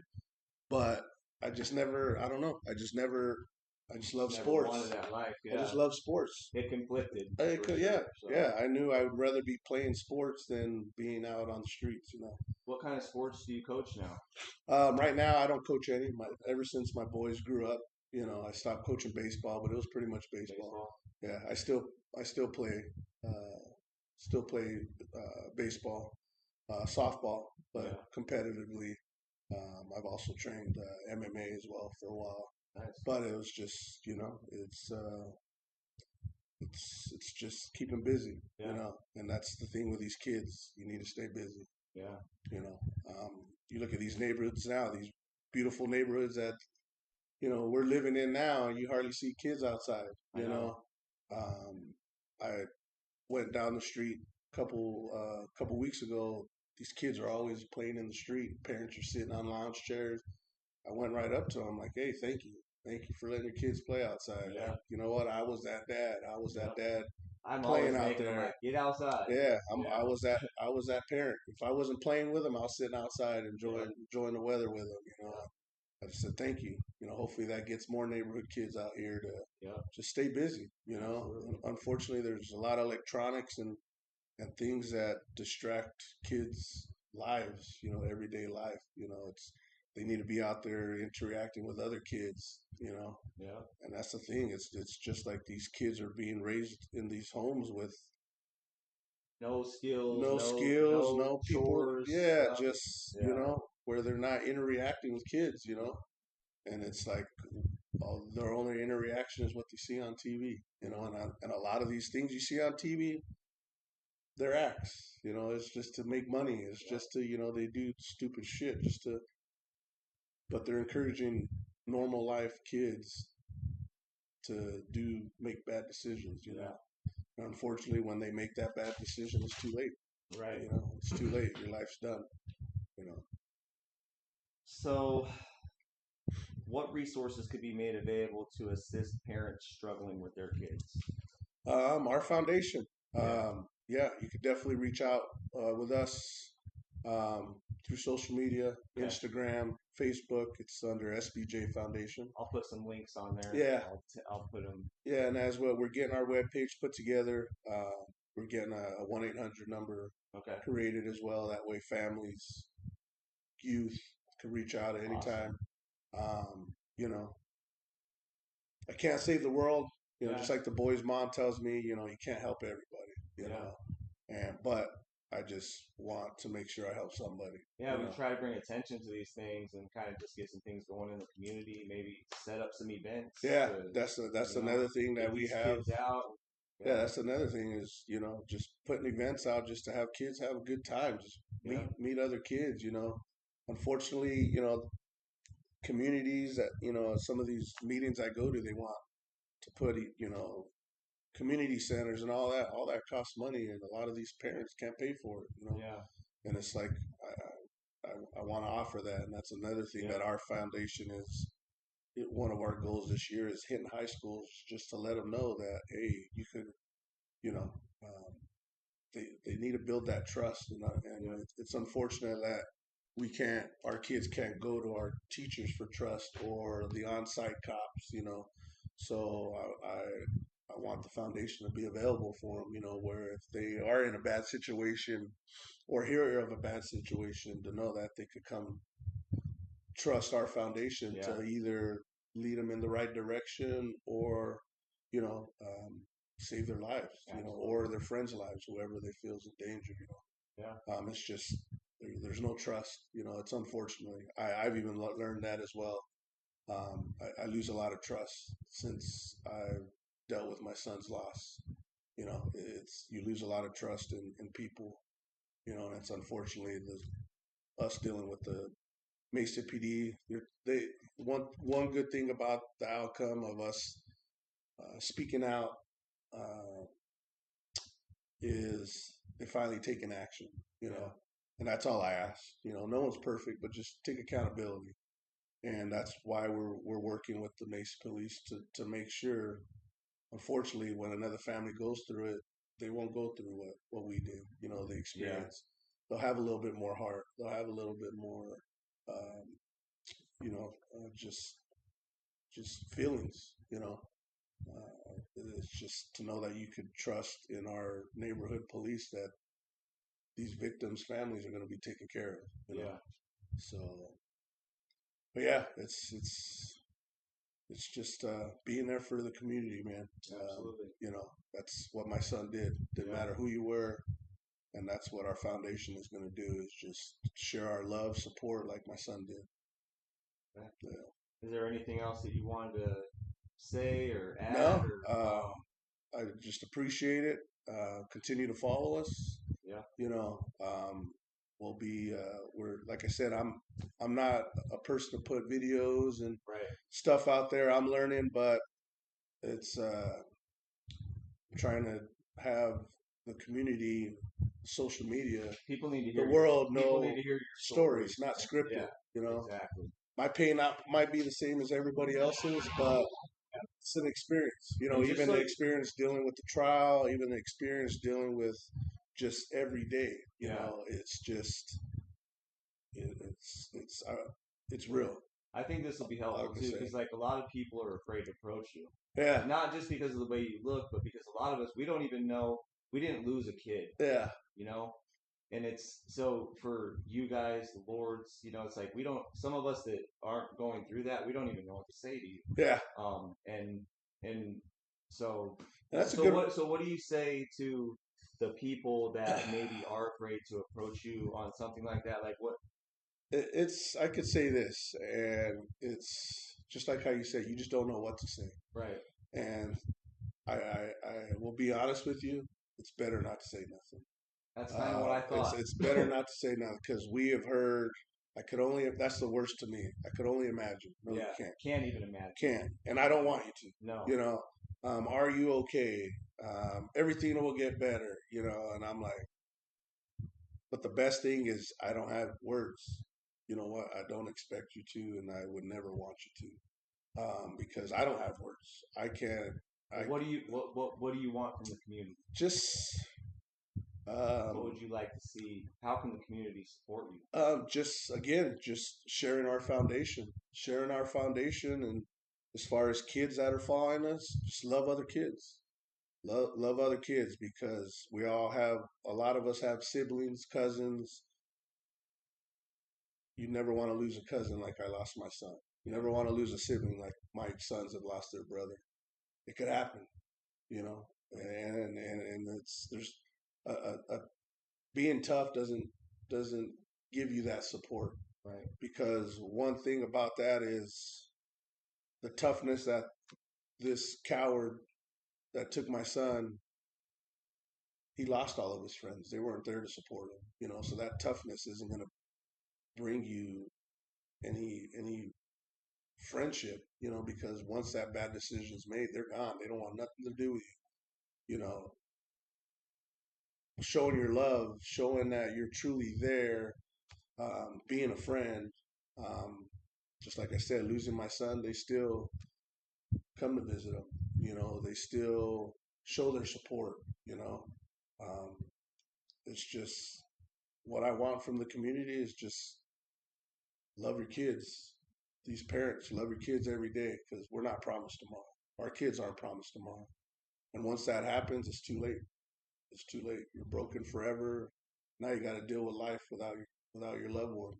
but I just never. I don't know. I just never I just love Never wanted sports. that life. I just Yeah, love sports. it conflicted I for could, yeah, sure. So, yeah. I knew I would rather be playing sports than being out on the streets. what kind of sports do you coach now? Right now, I don't coach any. Ever since my boys grew up, I stopped coaching baseball, but it was pretty much baseball. Baseball. Yeah, I still play, still play baseball, softball, but Yeah, competitively. I've also trained MMA as well for a while, nice. but it was just, it's just keeping busy, Yeah, and that's the thing with these kids. You need to stay busy. yeah, You know, you look at these neighborhoods now, these beautiful neighborhoods that we're living in now, and you hardly see kids outside. I know. I went down the street couple weeks ago. These kids are always playing in the street. Parents are sitting on lounge chairs. I went right up to them like, "Hey, thank you for letting your kids play outside. Like, Yeah, you know what? I was that dad. I was that yep. dad I'm playing always out making them there. like get outside. Yeah, I Yeah, was that parent. If I wasn't playing with them, I was sitting outside yep, enjoying the weather with them. yep, I just said thank you. Hopefully that gets more neighborhood kids out here to yep. just stay busy. Absolutely. Unfortunately, there's a lot of electronics and things that distract kids' lives. Everyday life. It's they need to be out there interacting with other kids. Yeah. And that's the thing. It's just like these kids are being raised in these homes with No skills, no no skills, no no people. chores Yeah, stuff. just Yeah, where they're not interacting with kids. And it's like their only interaction is what they see on TV. And a lot of these things you see on TV, they're acts. It's just to make money. It's yeah, just to they do stupid shit just to, but they're encouraging normal life kids to do make bad decisions. yeah. And unfortunately, when they make that bad decision, it's too late. Right. It's too late. Your life's done. You know. So, what resources could be made available to assist parents struggling with their kids? Our foundation. Yeah. Yeah, you could definitely reach out with us through social media, Okay. Instagram, Facebook. It's under SBJ Foundation. I'll put some links on there. Yeah, I'll put them. yeah, and as well, we're getting our webpage put together. We're getting a 1-800 number Okay. created as well. That way, families, youth can reach out at any time. Awesome. Um, you know, I can't save the world. Just Yeah. like the boy's mom tells me, you can't help everybody. Yeah. But I just want to make sure I help somebody. Yeah. We try to bring attention to these things and kind of just get some things going in the community. Maybe set up some events Yeah, to, that's another thing get that we these have. kids out. Yeah, Yeah. that's another thing is just putting events out just to have kids have a good time, just Yeah. meet other kids. Unfortunately, communities that some of these meetings I go to, they want to put community centers and all that costs money, and a lot of these parents can't pay for it. Yeah. And it's like I want to offer that, and that's another thing Yeah. that our foundation is. One of our goals this year is hitting high schools just to let them know that hey, you could, you know, um, they need to build that trust, Yeah. and it's unfortunate that our kids can't go to our teachers for trust or the on-site cops. So I want the foundation to be available for them. Where if they are in a bad situation or hear of a bad situation, to know that they could come trust our foundation Yeah. to either lead them in the right direction or save their lives, or Absolutely. their friends' lives, whoever they feel is in danger. Yeah. It's just there's no trust. It's unfortunately I've even learned that as well. I lose a lot of trust since I've dealt with my son's loss. It's you lose a lot of trust in people. And it's unfortunately us dealing with the Mesa PD. They one good thing about the outcome of us speaking out uh, is they finally taking action. Yeah. And that's all I ask. No one's perfect, but just take accountability. And that's why we're working with the Mesa Police to make sure. Unfortunately, when another family goes through it, they won't go through what we did. The Yeah. experience. They'll have a little bit more heart. They'll have a little bit more, um, just just feelings, you know. It's just to know that you could trust in our neighborhood police that these victims' families are going to be taken care of, you know. Yeah, So, but yeah, it's just being there for the community, man. absolutely. You know, that's what my son did. Didn't Yeah. matter who you were, and that's what our foundation is going to do is just share our love, support, like my son did. Okay. Yeah. Is there anything else that you wanted to say or add No, or I just appreciate it. Continue to follow us. yeah, You know, we'll be. We're like I said. I'm not a person to put videos and right. stuff out there. I'm learning, but it's trying to have the community, social media, People need to the hear your world people need know to hear your stories, stories. not Yeah, scripted. You know, exactly. my pain not, might be the same as everybody else's, but it's an experience. You know, And just even so the experience dealing with the trial, even the experience dealing with just every day. You yeah, know, it's just it's real. I think this will be All I helpful can too, say. because like a lot of people are afraid to approach you, Yeah, not just because of the way you look, but because a lot of us we don't even know we didn't lose a kid, yeah, you know. And it's so for you guys, the lords, it's like we don't. Some of us that aren't going through that, we don't even know what to say to you. yeah. And so And that's a so good. what do you say to the people that maybe are afraid to approach you on something like that? Like what? It's I could say this, and it's just like how you said, you just don't know what to say. Right. And I will be honest with you, it's better not to say nothing. That's kind of what I thought. It's better not to say nothing because we have heard. I could only. That's the worst to me. I could only imagine. No, you Yeah. can't. Can't even imagine. Can't. And I don't want you to. No. You know. Are you okay? Everything will get better. You know. And I'm like, but the best thing is I don't have words. You know what? I don't expect you to, and I would never want you to, because I don't have words. I can't. Well, I what do you want from the community? just What um, would you like to see? How can the community support you? just again, just sharing our foundation, and as far as kids that are following us, just love other kids, love other kids because we all have a lot of us have siblings, cousins. You never want to lose a cousin like I lost my son. You Yeah. never want to lose a sibling like my sons have lost their brother. It could happen, you know, and it's there's a being tough doesn't give you that support Right. because one thing about that is the toughness that this coward that took my son, he lost all of his friends. They weren't there to support him, you know. So that toughness isn't going to bring you any friendship, you know, because once that bad decision is made, they're gone. They don't want nothing to do with you, you know. Showing your love, showing that you're truly there, being a friend. Um, just like I said, losing my son, they still come to visit them. You know, they still show their support. You know, um, it's just what I want from the community is just love your kids. These parents love your kids every day because we're not promised tomorrow. Our kids aren't promised tomorrow, and once that happens, it's too late. It's too late. You're broken forever. Now you got to deal with life without your loved one,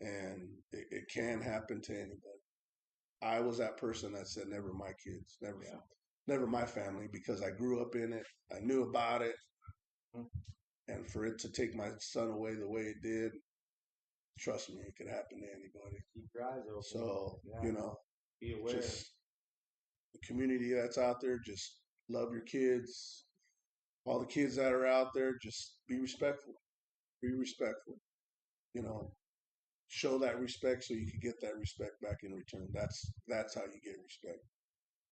and it can happen to anybody. I was that person that said, "Never my kids, Yeah. never my family," because I grew up in it. I knew about it, Mhm. and for it to take my son away the way it did, trust me, it could happen to anybody. Keep your eyes open. So Yeah. you know, Be aware. just the community that's out there, just love your kids. All the kids that are out there, just be respectful. Be respectful. You know, show that respect so you can get that respect back in return. That's how you get respect.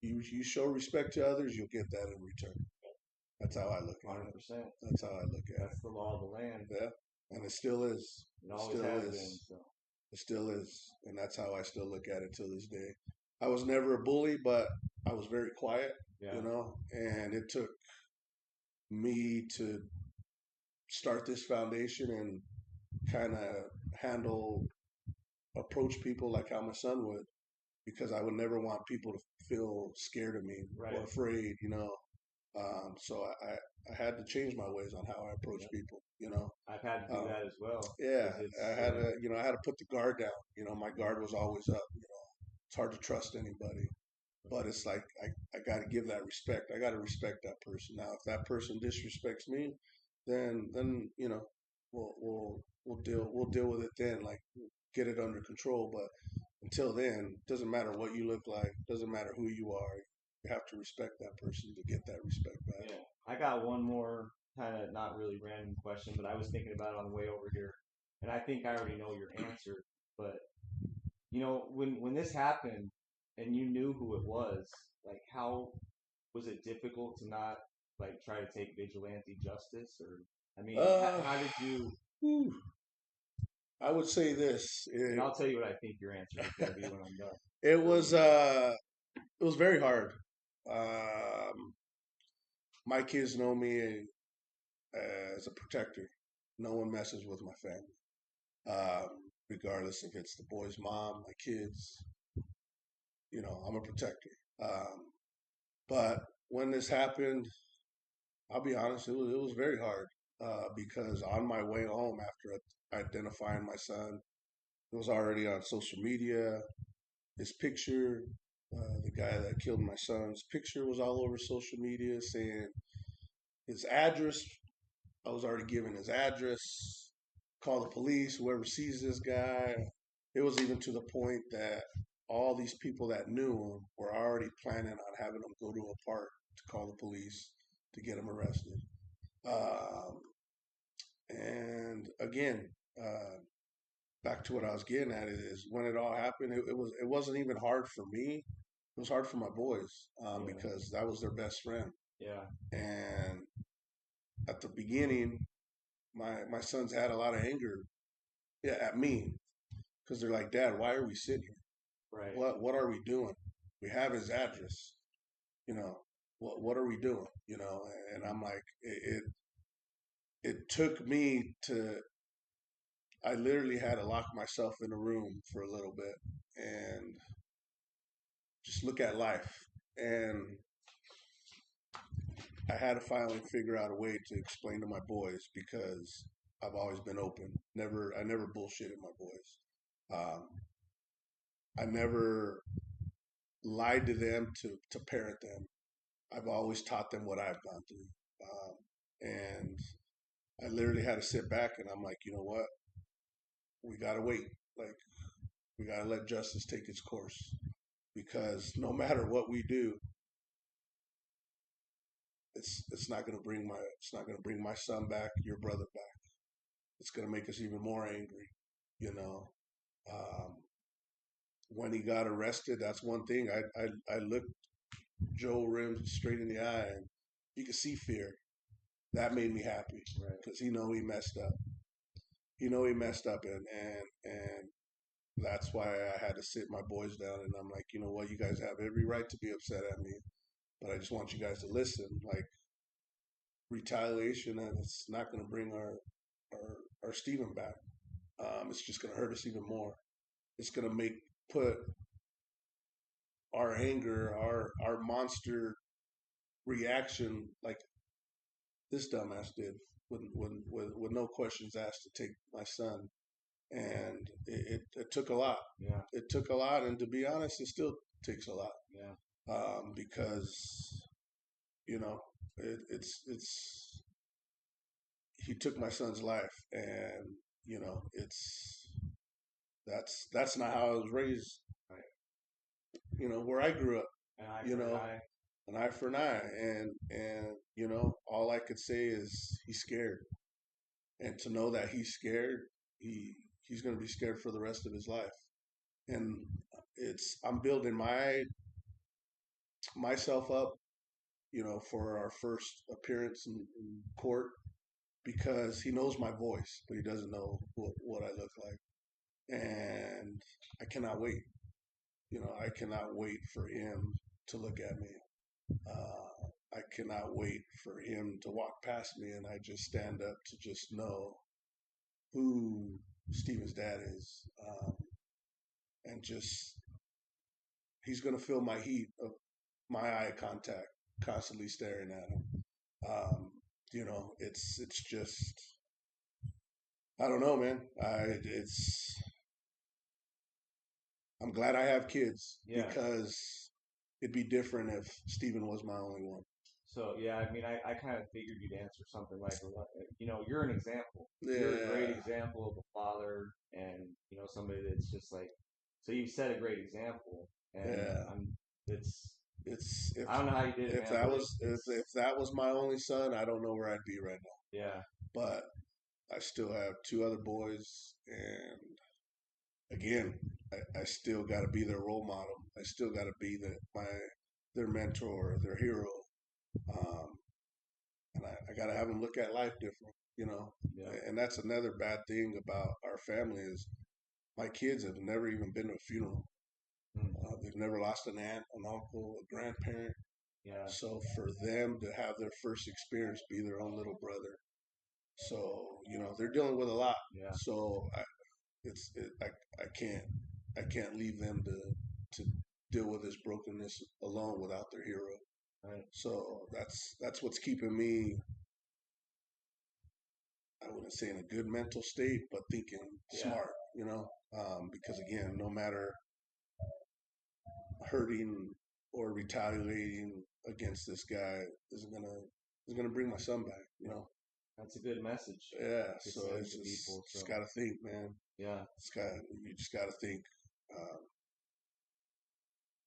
You show respect to others, you'll get that in return. That's how I look at it. 100%. That's how I look at That's the law of the land. it. Yeah, and it still is. It It always still has been. is. So It still is, and that's how I still look at it till this day. I was never a bully, but I was very quiet, you yeah. know, and it took me to start this foundation and kind of handle approach people like how my son would. because I would never want people to feel scared of me or Right. afraid, you know. So I had to change my ways on how I approach Yeah. people, you know. I've had to do Um, that as well yeah, because I it's had to, you know, I had to put the guard down. You know, my yeah. guard was always up. You know, it's hard to trust anybody, but it's like I got to give that respect. I got to respect that person. Now, if that person disrespects me, then you know, we'll deal with it then. Like get it under control. But until then, doesn't matter what you look like, doesn't matter who you are. You have to respect that person to get that respect back. Yeah. I got one more kind of not really random question, but I was thinking about it on the way over here, and I think I already know your answer. But when this happened and you knew who it was, like how was it difficult to not like try to take vigilante justice? Or I mean, Uh, how did you? whew, I would say this. And I'll tell you what I think your answer is going to be when I'm done. It Or when was you're done. it was very hard. Um, my kids know me as a protector. No one messes with my family, regardless if it's the boy's mom, my kids. You know, I'm a protector. Um, but when this happened, I'll be honest, it was very hard because on my way home after identifying my son, it was already on social media. His picture, the guy that killed my son's picture was all over social media saying his address. I was already given his address. Call the police, whoever sees this guy. It was even to the point that all these people that knew him were already planning on having him go to a park to call the police to get him arrested. Um, and again, back to what I was getting at is when it all happened, it wasn't even hard for me. It was hard for my boys Yeah, because that was their best friend. yeah, And at the beginning, my sons had a lot of anger, yeah, at me because they're like, Dad, why are we sitting here? right. What are we doing? We have his address, you know. What are we doing? You know, and I'm like, it took me to. I literally had to lock myself in a room for a little bit and just look at life. And I had to finally figure out a way to explain to my boys because I've always been open. I never bullshitted my boys. Um, I never lied to them to parent them. I've always taught them what I've gone through. And I literally had to sit back and I'm like, you know what? We got to wait. Like, we got to let justice take its course because no matter what we do, it's not going to bring my son back, your brother back. It's going to make us even more angry, you know. Um, when he got arrested, that's one thing. I looked Joe Rim straight in the eye and you could see fear. That made me happy Right. because he messed up. He messed up, and that's why I had to sit my boys down. And I'm like, you know what, you guys have every right to be upset at me, but I just want you guys to listen. Like retaliation, and it's not going to bring our Steven back. It's just going to hurt us even more. It's going to make put our anger, our monster reaction, like this dumbass did, with no questions asked, to take my son. And it took a lot. Yeah, It took a lot, and to be honest, it still takes a lot yeah, because you know it's he took my son's life, and you know that's not how I was raised. right. You know where I grew up. An eye You for an know eye. an eye for an eye, and you know all I could say is he's scared, and to know that he's scared, he's going to be scared for the rest of his life. And I'm building myself up, you know, for our first appearance in court because he knows my voice, but he doesn't know what I look like. And I cannot wait. You know, I cannot wait for him to look at me. I cannot wait for him to walk past me and I just stand up to just know who Steven's dad is, and just he's gonna feel my heat of my eye contact, constantly staring at him. You know, it's just I don't know, man. I'm glad I have kids Yeah. because it'd be different if Steven was my only one. So yeah, I mean, I kind of figured you'd answer something like, you know, you're an example. You're a great Yeah, example of a father, and you know, somebody that's just like, so you set a great example, and yeah. it's, It's I don't know how you did it, if man, that but was if it's, that was my only son, I don't know where I'd be right now. yeah, But I still have two other boys, and again, I still got to be their role model. I still got to be their mentor, their hero, um, and I got to have them look at life different. You know, yeah, and that's another bad thing about our family is my kids have never even been to a funeral. mm, They've never lost an aunt, an uncle, a grandparent. yeah, So for them to have their first experience be their own little brother, so you know they're dealing with a lot. yeah, So I can't leave them to deal with this brokenness alone without their hero. right, So that's what's keeping me. I wouldn't say in a good mental state, but thinking yeah, smart. You know, because again, no matter hurting or retaliating against this guy is gonna bring my son back. You know. that's a good message Yeah, to so send it's to people. just So got to think, man. yeah, It's got you just got to think. Um,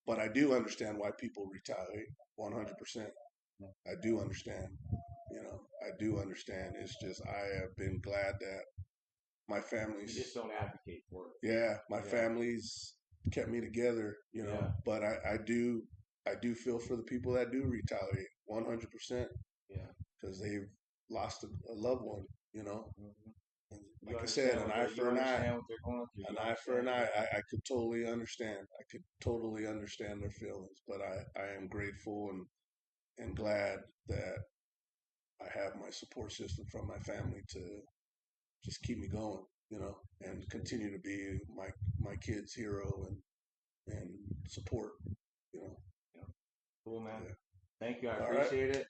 but I do understand why people retaliate. 100%. yeah. I do understand. You know, I do understand. It's just I have been glad that my You family's just don't advocate for it. yeah, my Yeah, family's kept me together. You know, yeah, but I do feel for the people that do retaliate. 100% yeah. because they've lost a loved one. You know, Hmm. and You like I said, understand an what eye you for an eye. understand what they're going through. An You eye for an understand, eye. yeah, I could totally understand. I could totally understand their feelings, but I am grateful and glad that I have my support system from my family to just keep me going, you know, and continue to be my kid's hero and support, you know. yeah. Cool, man. Yeah. Thank you. I All right. appreciate it.